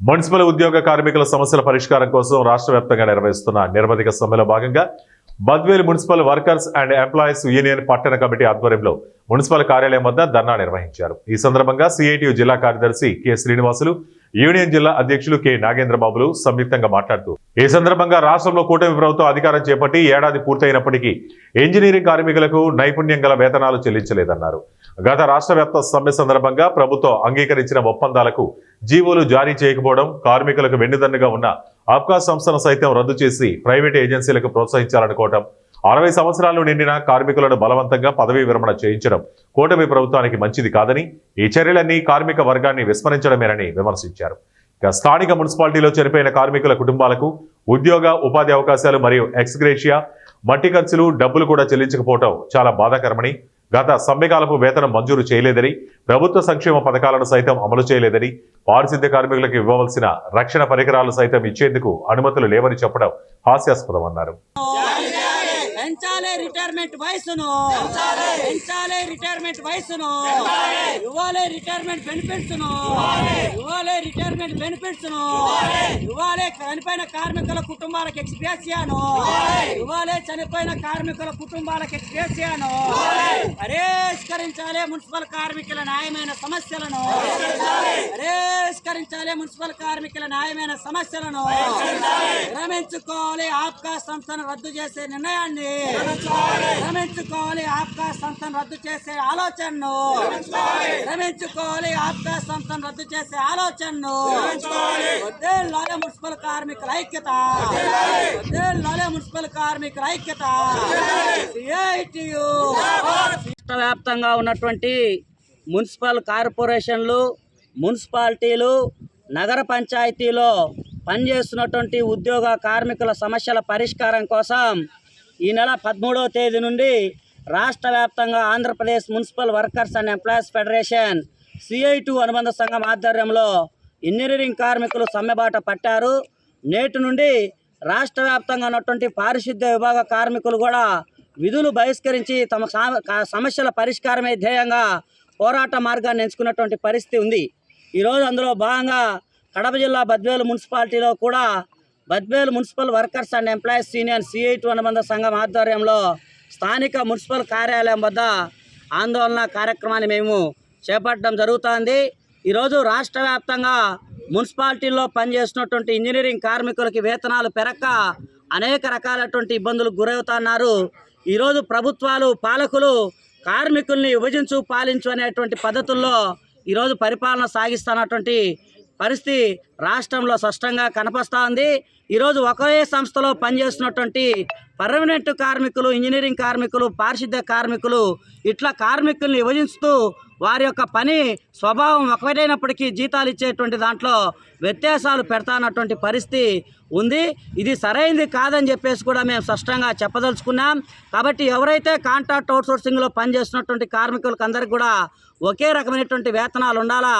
Municipal ఉద్యోగ కార్మికుల సమస్యల పరిష్కారం కోసం రాష్ట్ర వ్యాప్తంగా నిర్వహిస్తున్న నిరవధిక సమ్మెలో భాగంగా Badvel municipal workers and employees union పట్టణ కమిటీ ఆధ్వర్యంలో మున్సిపల్ కార్యాలయం వద్ద ధర్నా నిర్వహించారు. ఈ సందర్భంగా సిఐటియు జిల్లా కార్యదర్శి కె శ్రీనివాసులు, యూనియన్ జిల్లా అధ్యక్షులు కె నాగేంద్రబాబులు సంయుక్తంగా మాట్లాడుతూ ఈ సందర్భంగా రాష్ట్రంలో కూటమి ప్రభుత్వం అధికారం చేపట్టి ఏడాది పూర్తయినప్పటికీ ఇంజనీరింగ్ కార్మికులకు నైపుణ్యం గల వేతనాలు చెల్లించలేదన్నారు. గత రాష్ట్ర వ్యాప్త సమ్మె సందర్భంగా ప్రభుత్వం అంగీకరించిన ఒప్పందాలకు జీవోలు జారీ చేయకపోవడం, కార్మికులకు వెన్నుదన్నుగా ఉన్న ఆప్కాస్ సంస్థను సైతం రద్దు చేసి ప్రైవేట్ ఏజెన్సీలకు ప్రోత్సహించాలనుకోవడం, 60 సంవత్సరాలు నిండిన కార్మికులను బలవంతంగా పదవీ విరమణ చేయించడం కూటమి ప్రభుత్వానికి మంచిది కాదని, ఈ చర్యలన్నీ కార్మిక వర్గాన్ని విస్మరించడమేనని విమర్శించారు. ఇక స్థానిక మున్సిపాలిటీలో చనిపోయిన కార్మికుల కుటుంబాలకు ఉద్యోగ ఉపాధి అవకాశాలు మరియు ఎక్స్గ్రేషియా, మట్టి ఖర్చులు, డబ్బులు కూడా చెల్లించకపోవడం చాలా బాధాకరమని, గత సమ్మెకాలపు వేతనం మంజూరు చేయలేదని, ప్రభుత్వ సంక్షేమ పథకాలను సైతం అమలు చేయలేదని, పారిశుద్ధ్య కార్మికులకు ఇవ్వవలసిన రక్షణ పరికరాలు సైతం ఇచ్చేందుకు అనుమతులు లేవని చెప్పడం హాస్యాస్పదమన్నారు. రిటైర్మెంట్ వయసును రిటైర్మెంట్ వయసును ఇవ్వాలి, రిటైర్మెంట్ బెనిఫిట్స్ ఇవ్వాలి, రిటైర్మెంట్ బెనిఫిట్స్ ఇవ్వాలి, చనిపోయిన కార్మికుల కుటుంబాలకు ఎక్స్గ్రేషియాను ఇవ్వాలి, చనిపోయిన కార్మికుల కుటుంబాలకు ఎక్స్గ్రేషియాను పరిష్కరించాలి. మున్సిపల్ కార్మికుల న్యాయమైన సమస్యలను పరిష్కరించాలి. మున్సిపల్ కార్మికుల న్యాయమైన సమస్యలను విరమించుకోవాలి. ఆప్కాస్ సంస్థను రద్దు చేసే నిర్ణయాన్ని విరమించుకోవాలి. ఆప్కాస్ సంస్థను రద్దు చేసే ఆలోచనను విరమించుకోవాలి. ఆప్కాస్ సంస్థను రద్దు చేసే ఆలోచనను వద్దేళ్ళ మున్సిపల్ కార్మికుల ఐక్యత, వద్దేళ్ళ మున్సిపల్ కార్మికుల ఐక్యత. సిఐటియు రాష్ట్ర వ్యాప్తంగా ఉన్నటువంటి మున్సిపల్ కార్పొరేషన్లు, మున్సిపాలిటీలు, నగర పంచాయతీలో పనిచేస్తున్నటువంటి ఉద్యోగ కార్మికుల సమస్యల పరిష్కారం కోసం ఈ నెల 13వ తేదీ నుండి రాష్ట్ర వ్యాప్తంగా Andhra Pradesh municipal workers and employees federation CITU అనుబంధ సంఘం ఆధ్వర్యంలో ఇంజనీరింగ్ కార్మికులు సమ్మెబాట పట్టారు. నేటి నుండి రాష్ట్ర వ్యాప్తంగా ఉన్నటువంటి పారిశుద్ధ్య విభాగ కార్మికులు కూడా విధులు బహిష్కరించి తమ సమస్యల పరిష్కారమే ధ్యేయంగా పోరాట మార్గాన్ని ఎంచుకున్నటువంటి పరిస్థితి ఉంది. ఈరోజు అందులో భాగంగా కడప జిల్లా బద్వేలు మున్సిపాలిటీలో కూడా Badvel municipal workers and employees union CITU అనుబంధ సంఘం ఆధ్వర్యంలో స్థానిక మున్సిపల్ కార్యాలయం వద్ద ఆందోళన కార్యక్రమాన్ని మేము చేపట్టడం జరుగుతోంది. ఈరోజు రాష్ట్ర వ్యాప్తంగా మున్సిపాలిటీల్లో పనిచేస్తున్నటువంటి ఇంజనీరింగ్ కార్మికులకి వేతనాలు పెరక్క అనేక రకాలైనటువంటి ఇబ్బందులకు గురవుతున్నారు. ఈరోజు ప్రభుత్వాలు, పాలకులు కార్మికుల్ని విభజించు పాలించు అనేటువంటి పద్ధతుల్లో ఈరోజు పరిపాలన సాగిస్తున్నటువంటి పరిస్థితి రాష్ట్రంలో స్పష్టంగా కనిపిస్తూ ఉంది. ఈరోజు ఒకే సంస్థలో పనిచేస్తున్నటువంటి పర్మనెంట్ కార్మికులు, ఇంజనీరింగ్ కార్మికులు, పారిశుద్ధ్య కార్మికులు ఇట్లా కార్మికుల్ని విభజిస్తూ వారి యొక్క పని స్వభావం ఒకటైనప్పటికీ జీతాలు ఇచ్చేటువంటి దాంట్లో వ్యత్యాసాలు పెడతానటువంటి పరిస్థితి ఉంది. ఇది సరైనది కాదని చెప్పేసి కూడా మేము స్పష్టంగా చెప్పదలుచుకున్నాం. కాబట్టి ఎవరైతే కాంట్రాక్ట్ అవుట్సోర్సింగ్లో పనిచేస్తున్నటువంటి కార్మికులకు అందరికీ కూడా ఒకే రకమైనటువంటి వేతనాలు ఉండాలా,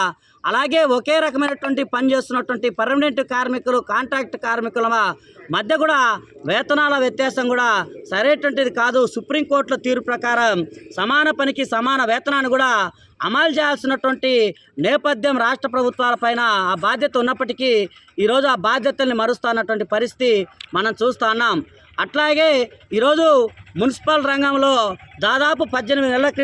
అలాగే ఒకే రకమైనటువంటి పని చేస్తున్నటువంటి పర్మనెంట్ కార్మికులు, కాంట్రాక్ట్ కార్మికుల మధ్య కూడా వేతనాల వ్యత్యాసం కూడా సరైనటువంటిది కాదు. సుప్రీంకోర్టుల తీర్పు ప్రకారం సమాన పనికి సమాన వేతనాన్ని కూడా అమలు చేయాల్సినటువంటి నేపథ్యం రాష్ట్ర ప్రభుత్వాలపైన ఆ బాధ్యత ఉన్నప్పటికీ ఈరోజు ఆ బాధ్యతల్ని మరుస్తున్నటువంటి పరిస్థితి మనం చూస్తూ ఉన్నాం. అట్లాగే ఈరోజు మున్సిపల్ రంగంలో దాదాపు 18 నెలల క్రితం